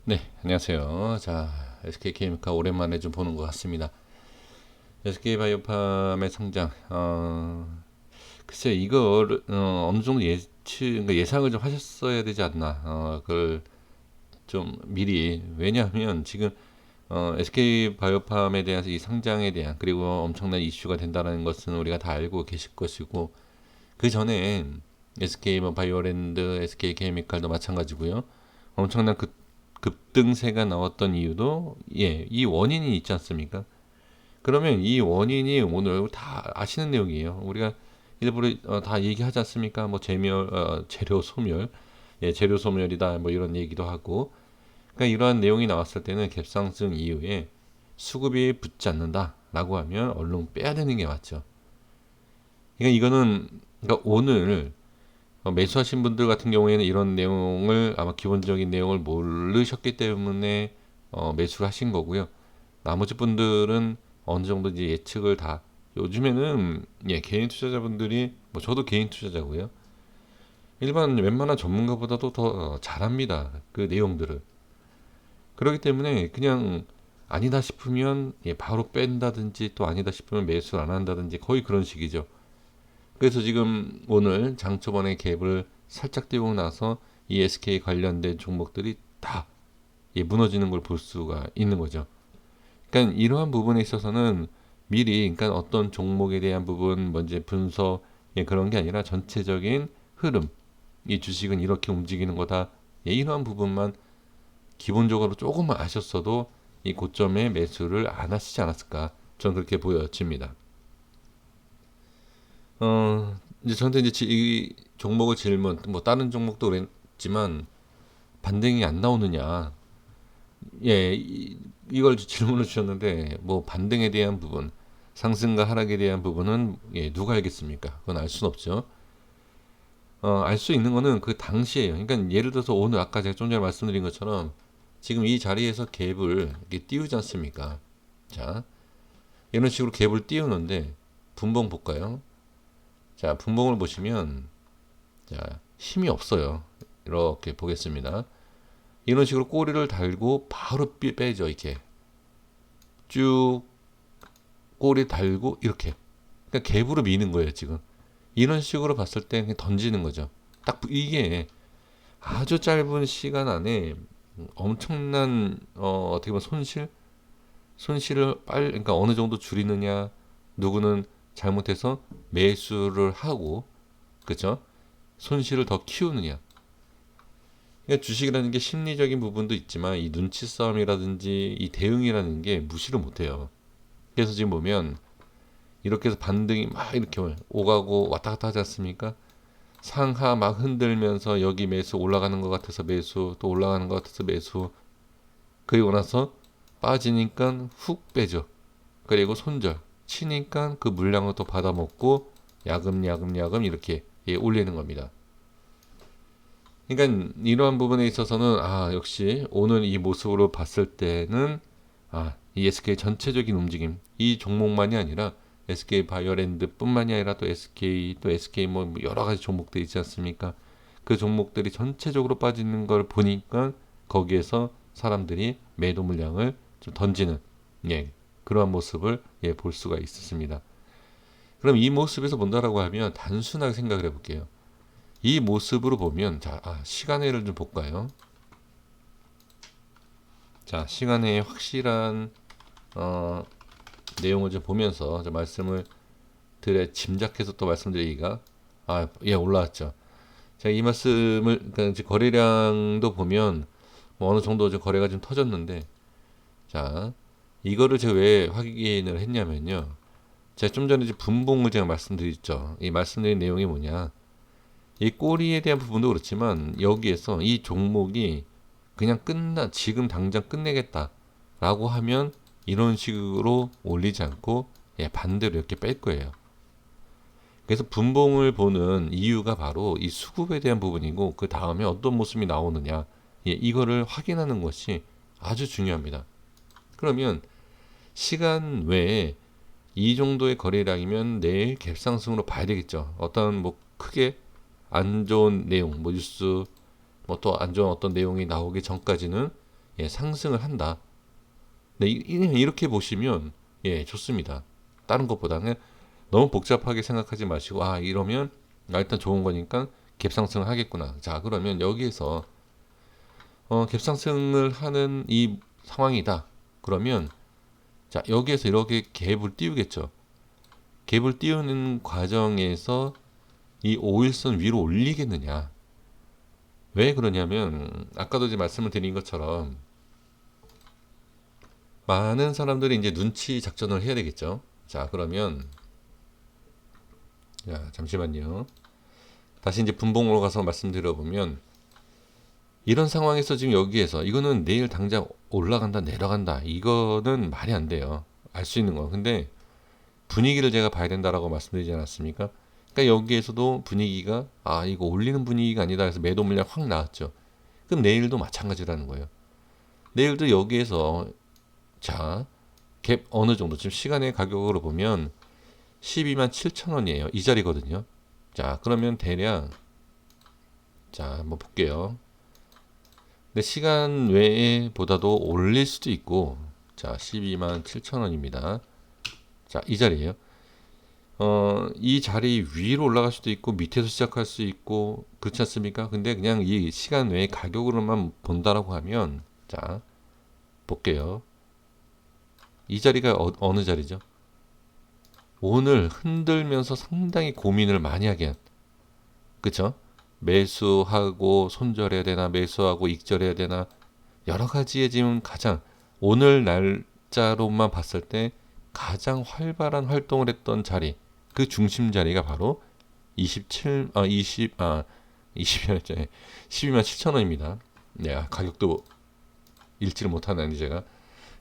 네, 안녕하세요. 자, SK케이미카 오랜만에 좀 보는 것 같습니다. SK바이오팜의 성장, 글쎄 이걸 어느 정도 그러니까 예상을 좀 하셨어야 되지 않나. 그걸 좀 미리 왜냐하면 지금 SK바이오팜에 대한 이 성장에 대한 그리고 엄청난 이슈가 된다는 것은 우리가 다 알고 계실 것이고 그 전에 SK 뭐 바이오랜드, SK케이미칼도 마찬가지고요. 엄청난 급등세가 나왔던 이유도 이 원인이 있지 않습니까? 그러면 이 원인이 오늘 다 아시는 내용이에요. 우리가 일부러 다 얘기하지 않습니까? 뭐 재료 소멸, 재료 소멸이다 뭐 이런 얘기도 하고. 그러니까 이러한 내용이 나왔을 때는 갭상승 이후에 수급이 붙지 않는다라고 하면 얼른 빼야 되는 게 맞죠. 그러니까 이거는 그러니까 오늘 매수하신 분들 같은 경우에는 이런 내용을 아마 기본적인 내용을 모르셨기 때문에 매수를 하신 거고요. 나머지 분들은 어느 정도 이제 예측을 다 요즘에는 개인 투자자분들이 뭐 저도 개인 투자자고요. 일반 웬만한 전문가보다도 더 잘합니다. 그 내용들을. 그렇기 때문에 그냥 아니다 싶으면 바로 뺀다든지 또 아니다 싶으면 매수를 안 한다든지 거의 그런 식이죠. 그래서 지금 오늘 장초반에 갭을 살짝 띄우고 나서 ESK 관련된 종목들이 다 무너지는 걸 볼 수가 있는 거죠. 그러니까 이러한 부분에 있어서는 미리 그러니까 어떤 종목에 대한 부분 먼저 분석 그런 게 아니라 전체적인 흐름 이 주식은 이렇게 움직이는 거다 이러한 부분만 기본적으로 조금만 아셨어도 이 고점에 매수를 안 하시지 않았을까 저는 그렇게 보여집니다. 이제 저한테 이제 이 종목을 질문, 뭐 다른 종목도 그랬지만 반등이 안 나오느냐. 이걸 질문을 주셨는데 뭐 반등에 대한 부분, 상승과 하락에 대한 부분은 누가 알겠습니까? 그건 알 수는 없죠. 알 수 있는 거는 그 당시에요. 그러니까 예를 들어서 오늘 아까 제가 좀 전에 말씀드린 것처럼 지금 이 자리에서 갭을 이렇게 띄우지 않습니까? 자, 이런 식으로 갭을 띄우는데 분봉 볼까요? 자, 분봉을 보시면 자, 힘이 없어요. 이렇게 보겠습니다. 이런 식으로 꼬리를 달고 바로 빼죠. 이렇게 쭉 꼬리 달고 이렇게. 그러니까 갭으로 미는 거예요, 지금. 이런 식으로 봤을 때 그냥 던지는 거죠. 딱 이게 아주 짧은 시간 안에 엄청난 어떻게 보면 손실을 그러니까 어느 정도 줄이느냐, 누구는 잘못해서 매수를 하고 그죠? 손실을 더 키우느냐. 그러니까 주식이라는 게 심리적인 부분도 있지만 이 눈치 싸움이라든지 이 대응이라는 게 무시를 못해요. 그래서 지금 보면 이렇게 해서 반등이 막 이렇게 오가고 왔다 갔다 하지 않습니까? 상하 막 흔들면서 여기 매수 올라가는 것 같아서 매수 또 올라가는 것 같아서 매수 그리고 나서 빠지니까 훅 빼죠. 그리고 손절 치니까 그 물량을 또 받아먹고 야금야금 이렇게 올리는 겁니다. 그러니까 이러한 부분에 있어서는 역시 오늘 이 모습으로 봤을 때는 이 SK 전체적인 움직임 이 종목만이 아니라 SK 바이오랜드뿐만이 아니라 또 SK 뭐 여러 가지 종목들이 있지 않습니까? 그 종목들이 전체적으로 빠지는 걸 보니까 거기에서 사람들이 매도 물량을 좀 던지는 그러한 모습을 볼 수가 있었습니다. 그럼 이 모습에서 본다라고 하면 단순하게 생각을 해볼게요. 이 모습으로 보면 자 시간외를 좀 볼까요? 자 시간외의 확실한 어, 내용을 좀 보면서 좀 말씀을 드려 짐작해서 또 말씀드리기가 올라왔죠. 제가 이 말씀을 그러니까 이제 거래량도 보면 뭐 어느 정도 좀 거래가 좀 터졌는데 자 이거를 제가 왜 확인을 했냐면요. 제가 좀 전에 이제 분봉을 제가 말씀드렸죠. 이 말씀드린 내용이 뭐냐? 이 꼬리에 대한 부분도 그렇지만 여기에서 이 종목이 그냥 지금 당장 끝내겠다라고 하면 이런 식으로 올리지 않고 반대로 이렇게 뺄 거예요. 그래서 분봉을 보는 이유가 바로 이 수급에 대한 부분이고 그 다음에 어떤 모습이 나오느냐 이거를 확인하는 것이 아주 중요합니다. 그러면 시간 외에 이 정도의 거래량이면 내일 갭상승으로 봐야 되겠죠. 어떤 뭐 크게 안 좋은 내용, 뭐 뉴스, 뭐 또 안 좋은 어떤 내용이 나오기 전까지는 예, 상승을 한다. 네, 이렇게 보시면 예, 좋습니다. 다른 것보다는 너무 복잡하게 생각하지 마시고 이러면 일단 좋은 거니까 갭상승을 하겠구나. 자, 그러면 여기에서 갭상승을 하는 이 상황이다. 그러면 자, 여기에서 이렇게 갭을 띄우겠죠. 갭을 띄우는 과정에서 이 5일선 위로 올리겠느냐. 왜 그러냐면 아까도 이제 말씀을 드린 것처럼 많은 사람들이 이제 눈치 작전을 해야 되겠죠. 자, 그러면 자, 잠시만요. 다시 이제 분봉으로 가서 말씀드려 보면 이런 상황에서 지금 여기에서 이거는 내일 당장 올라간다 내려간다 이거는 말이 안 돼요. 알 수 있는 거. 근데 분위기를 제가 봐야 된다라고 말씀드리지 않았습니까? 그러니까 여기에서도 분위기가 이거 올리는 분위기가 아니다 해서 매도 물량 확 나왔죠. 그럼 내일도 마찬가지라는 거예요. 내일도 여기에서 자, 갭 어느 정도 지금 시간의 가격으로 보면 12만 7천 원이에요. 이 자리거든요. 자, 그러면 대략 자, 한번 볼게요. 근데 시간 외에 보다도 올릴 수도 있고 자, 12만 7천 원입니다. 자, 이 자리에요. 이 자리 위로 올라갈 수도 있고 밑에서 시작할 수 있고 그렇지 않습니까? 근데 그냥 이 시간 외의 가격으로만 본다라고 하면 자, 볼게요. 이 자리가 어느 자리죠? 오늘 흔들면서 상당히 고민을 많이 하게 한 그쵸? 매수하고 손절해야 되나 매수하고 익절해야 되나 여러 가지의 지금 가장 오늘 날짜로만 봤을 때 가장 활발한 활동을 했던 자리 그 중심 자리가 바로 20일 12만 7천 원입니다. 네, 가격도 읽지를 못하는 제가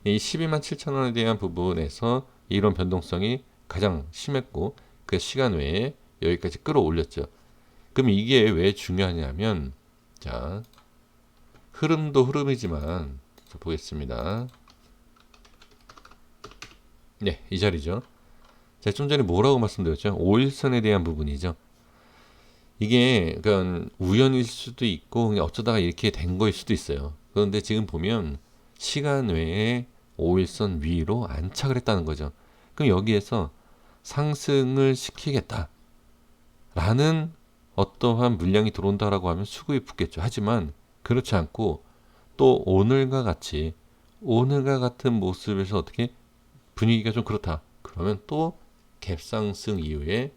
이 12만 7천 원에 대한 부분에서 이런 변동성이 가장 심했고 그 시간 외에 여기까지 끌어올렸죠. 그럼 이게 왜 중요하냐면 자, 흐름도 흐름이지만 보겠습니다. 네, 이 자리죠. 제가 좀 전에 뭐라고 말씀드렸죠? 5일선에 대한 부분이죠. 이게 그러니까 우연일 수도 있고 그냥 어쩌다가 이렇게 된 거일 수도 있어요. 그런데 지금 보면 시간 외에 5일선 위로 안착을 했다는 거죠. 그럼 여기에서 상승을 시키겠다 라는 어떠한 물량이 들어온다라고 하면 수급이 붙겠죠. 하지만 그렇지 않고 또 오늘과 같은 모습에서 어떻게 분위기가 좀 그렇다. 그러면 또 갭상승 이후에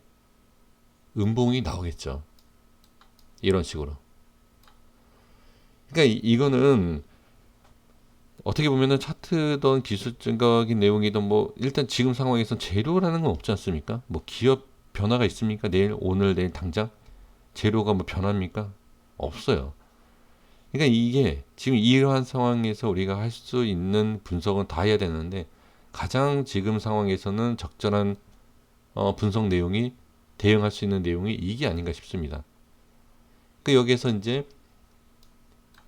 음봉이 나오겠죠. 이런 식으로. 그러니까 이거는 어떻게 보면은 차트든 기술적인 내용이든 뭐 일단 지금 상황에선 재료라는 건 없지 않습니까? 뭐 기업 변화가 있습니까? 내일 당장 재료가 뭐 변합니까? 없어요. 그러니까 이게 지금 이러한 상황에서 우리가 할 수 있는 분석은 다 해야 되는데 가장 지금 상황에서는 적절한 분석 내용이 대응할 수 있는 내용이 이게 아닌가 싶습니다. 그 여기에서 이제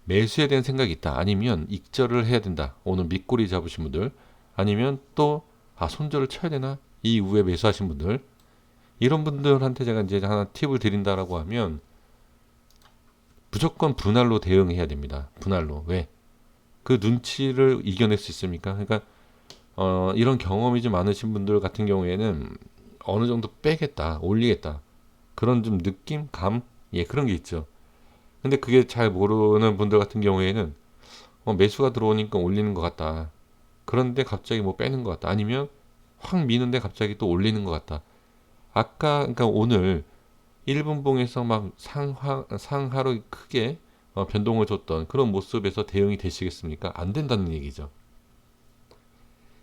매수에 대한 생각이 있다. 아니면 익절을 해야 된다. 오늘 밑꼬리 잡으신 분들. 아니면 또 손절을 쳐야 되나? 이 이후에 매수하신 분들. 이런 분들한테 제가 이제 하나 팁을 드린다라고 하면 무조건 분할로 대응해야 됩니다. 분할로. 왜? 그 눈치를 이겨낼 수 있습니까? 그러니까 이런 경험이 좀 많으신 분들 같은 경우에는 어느 정도 빼겠다, 올리겠다. 그런 좀 느낌, 감, 예, 그런 게 있죠. 근데 그게 잘 모르는 분들 같은 경우에는 매수가 들어오니까 올리는 것 같다. 그런데 갑자기 뭐 빼는 것 같다. 아니면 확 미는데 갑자기 또 올리는 것 같다. 아까 그러니까 오늘 1분봉에서 막 상하로 크게 변동을 줬던 그런 모습에서 대응이 되시겠습니까? 안 된다는 얘기죠.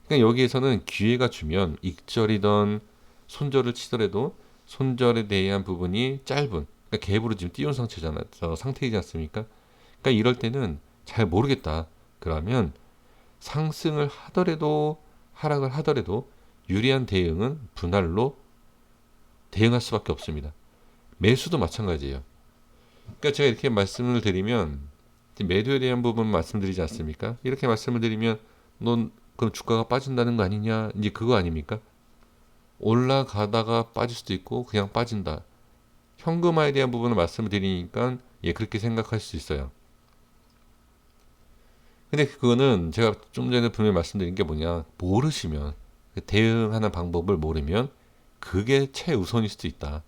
그러니까 여기에서는 기회가 주면 익절이던 손절을 치더라도 손절에 대한 부분이 짧은 그러니까 갭으로 지금 띄운 상태이지 않습니까? 그러니까 이럴 때는 잘 모르겠다. 그러면 상승을 하더라도 하락을 하더라도 유리한 대응은 분할로 대응할 수밖에 없습니다. 매수도 마찬가지예요. 그러니까 제가 이렇게 말씀을 드리면 매도에 대한 부분 말씀드리지 않습니까? 이렇게 말씀을 드리면 넌 그럼 주가가 빠진다는 거 아니냐? 이제 그거 아닙니까? 올라가다가 빠질 수도 있고 그냥 빠진다. 현금화에 대한 부분을 말씀을 드리니까 예 그렇게 생각할 수 있어요. 근데 그거는 제가 좀 전에 분명히 말씀드린 게 뭐냐, 모르시면, 대응하는 방법을 모르면 그게 최우선일 수도 있다.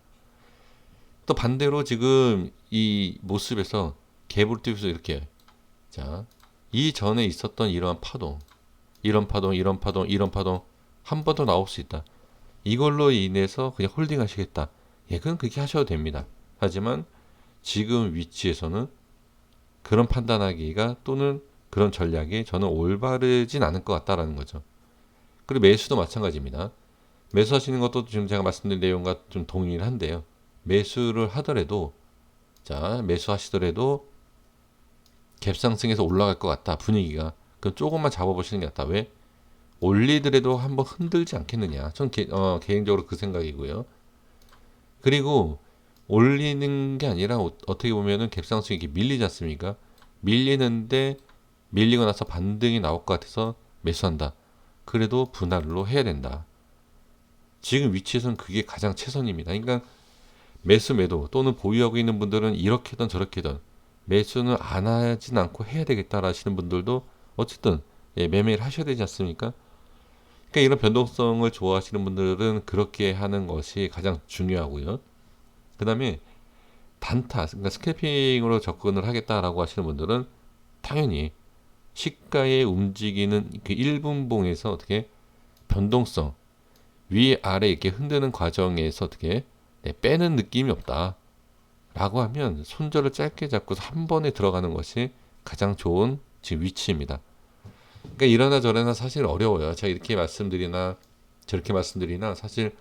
또 반대로 지금 이 모습에서 갭을 띄우면서 이렇게, 자, 이전에 있었던 이러한 파동, 이런 파동, 이런 파동, 이런 파동 한 번 더 나올 수 있다. 이걸로 인해서 그냥 홀딩 하시겠다. 예, 그건 그렇게 하셔도 됩니다. 하지만 지금 위치에서는 그런 판단하기가 또는 그런 전략이 저는 올바르진 않을 것 같다라는 거죠. 그리고 매수도 마찬가지입니다. 매수하시는 것도 지금 제가 말씀드린 내용과 좀 동일한데요. 매수를 하더라도, 자, 매수하시더라도 갭상승해서 올라갈 것 같다. 분위기가. 그럼 조금만 잡아보시는 게 낫다. 왜? 올리더라도 한번 흔들지 않겠느냐. 전 개인적으로 그 생각이고요. 그리고 올리는 게 아니라 어떻게 보면은 갭상승이 이렇게 밀리지 않습니까? 밀리는데 밀리고 나서 반등이 나올 것 같아서 매수한다. 그래도 분할로 해야 된다. 지금 위치에서는 그게 가장 최선입니다. 그러니까 매수 매도 또는 보유하고 있는 분들은 이렇게든 저렇게든 매수는 안 하진 않고 해야 되겠다 하시는 분들도 어쨌든 예, 매매를 하셔야 되지 않습니까? 그러니까 이런 변동성을 좋아하시는 분들은 그렇게 하는 것이 가장 중요하고요. 그 다음에 단타, 그러니까 스캘핑으로 접근을 하겠다라고 하시는 분들은 당연히 시가에 움직이는 그 1분봉에서 어떻게 변동성, 위아래 이렇게 흔드는 과정에서 어떻게 빼는 느낌이 없다. 라고 하면 손절을 짧게 잡고서 한 번에 들어가는 것이 가장 좋은 지금 위치입니다. 그러니까 이러나 저러나 사실 어려워요. 제가 이렇게 말씀드리나 저렇게 말씀드리나 사실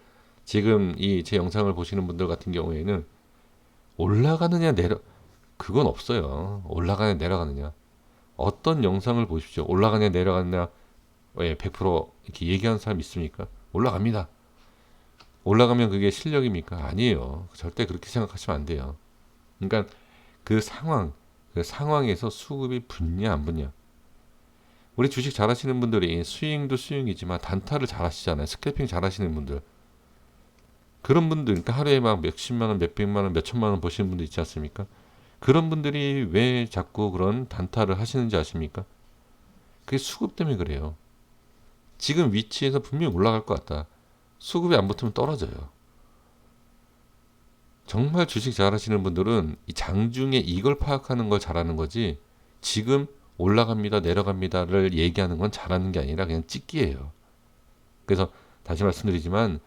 지금 이 제 영상을 보시는 분들 같은 경우에는 올라가느냐 그건 없어요. 올라가느냐 내려가느냐. 어떤 영상을 보십시오. 올라가느냐 내려가느냐 100% 이렇게 얘기하는 사람 있습니까? 올라갑니다. 올라가면 그게 실력입니까? 아니에요. 절대 그렇게 생각하시면 안 돼요. 그러니까 그 상황에서 수급이 붙냐 안 붙냐. 우리 주식 잘하시는 분들이 스윙도 스윙이지만 단타를 잘하시잖아요. 스캘핑 잘하시는 분들. 그런 분들, 그러니까 하루에 막 몇십만 원, 몇백만 원, 몇천만 원 버시는 분들 있지 않습니까? 그런 분들이 왜 자꾸 그런 단타를 하시는지 아십니까? 그게 수급 때문에 그래요. 지금 위치에서 분명히 올라갈 것 같다. 수급이 안 붙으면 떨어져요. 정말 주식 잘하시는 분들은 이 장중에 이걸 파악하는 걸 잘하는 거지, 지금 올라갑니다, 내려갑니다를 얘기하는 건 잘하는 게 아니라 그냥 찍기예요. 그래서 다시 말씀드리지만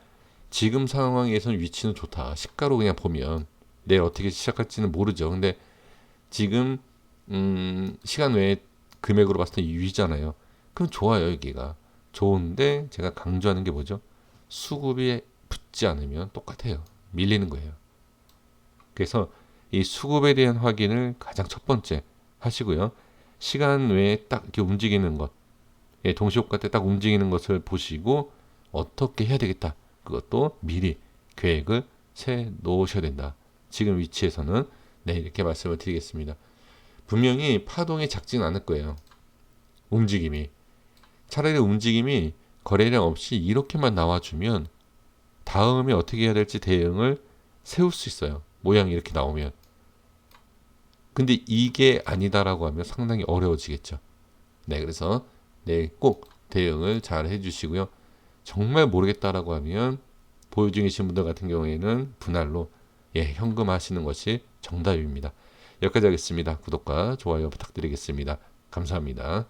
지금 상황에서는 위치는 좋다. 시가로 그냥 보면 내일 어떻게 시작할지는 모르죠. 근데 지금 시간 외에 금액으로 봤을 때 유의잖아요. 그럼 좋아요. 여기가 좋은데 제가 강조하는 게 뭐죠? 수급이 붙지 않으면 똑같아요. 밀리는 거예요. 그래서 이 수급에 대한 확인을 가장 첫 번째 하시고요. 시간 외에 딱 이렇게 움직이는 것, 동시효과 때 딱 움직이는 것을 보시고 어떻게 해야 되겠다. 그것도 미리 계획을 세 놓으셔야 된다. 지금 위치에서는 이렇게 말씀을 드리겠습니다. 분명히 파동이 작지는 않을 거예요. 움직임이. 차라리 움직임이 거래량 없이 이렇게만 나와주면 다음에 어떻게 해야 될지 대응을 세울 수 있어요. 모양이 이렇게 나오면. 근데 이게 아니다라고 하면 상당히 어려워지겠죠. 그래서 꼭 대응을 잘 해주시고요. 정말 모르겠다라고 하면 보유 중이신 분들 같은 경우에는 분할로 현금 하시는 것이 정답입니다. 여기까지 하겠습니다. 구독과 좋아요 부탁드리겠습니다. 감사합니다.